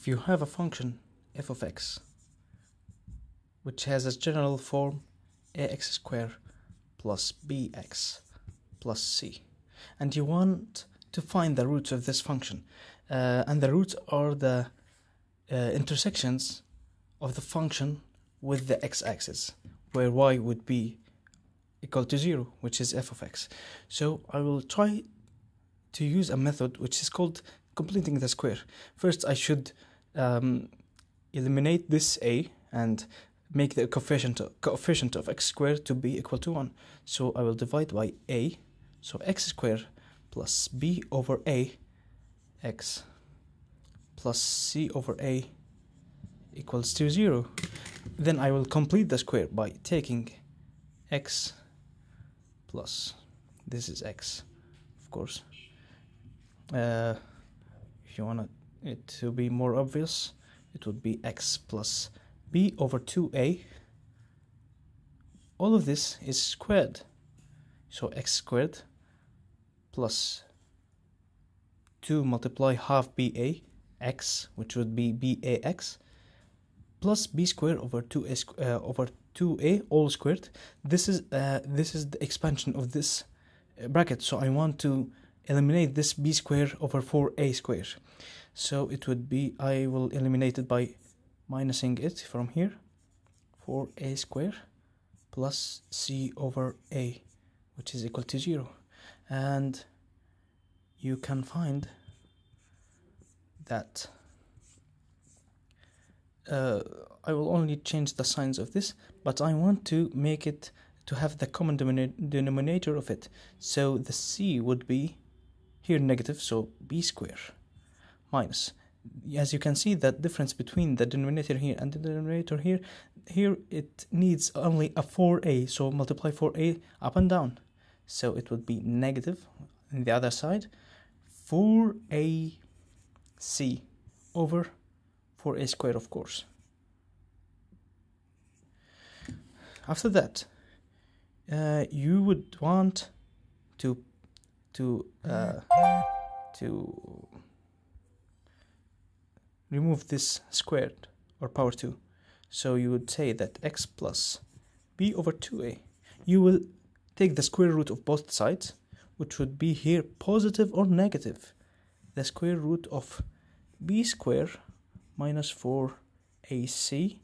if you have a function f of x which has a general form ax squared plus bx plus c, and you want to find the roots of this function, and the roots are the intersections of the function with the x-axis, where y would be equal to 0, which is f of x. So I will try to use a method which is called completing the square. First I should eliminate this a and make the coefficient of x squared to be equal to 1. So I will divide by a, so x squared plus b over a x plus c over a equals to 0. Then I will complete the square by taking x plus, this is x, of course. If you want it to be more obvious, it would be x plus b over 2a. All of this is squared, so x squared plus 2 multiply half ba x, which would be bax, plus b squared over 2a over 2a all squared. This is the expansion of this bracket, so I want to eliminate this b squared over 4a squared. So it would be, I will eliminate it by minusing it from here, 4a squared plus c over a, which is equal to 0. And you can find that I will only change the signs of this, but I want to make it to have the common denominator of it. So the c would be here negative, so b squared minus, as you can see that difference between the denominator here and the denominator here, it needs only a 4a, so multiply 4a up and down, so it would be negative on the other side, 4ac over 4a squared, of course. After that, you would want to remove this squared or power 2. So you would say that x plus b over 2a. You will take the square root of both sides, which would be here positive or negative. The square root of b squared minus 4ac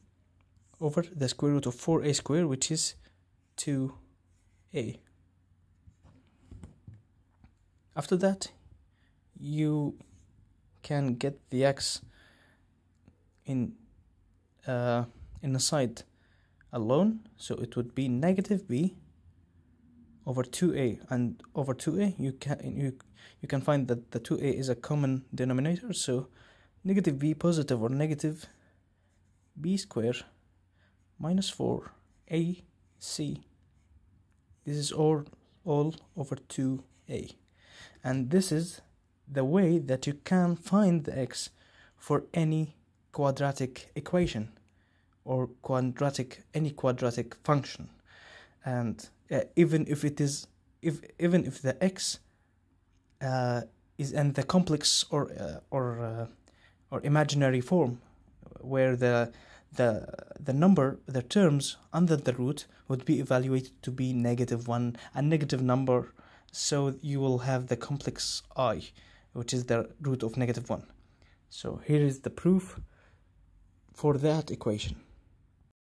over the square root of 4a squared, which is 2a. After that, you can get the x in a side alone, so it would be negative b over 2a, and over 2a you can find that the 2a is a common denominator, so negative b positive or negative b squared minus 4ac. This is all over 2a, and this is the way that you can find the x for any quadratic equation or any quadratic function. And even if the x is in the complex or imaginary form, where the terms under the root would be evaluated to be -1, a negative number, so you will have the complex I, which is the root of -1. So here is the proof for that equation.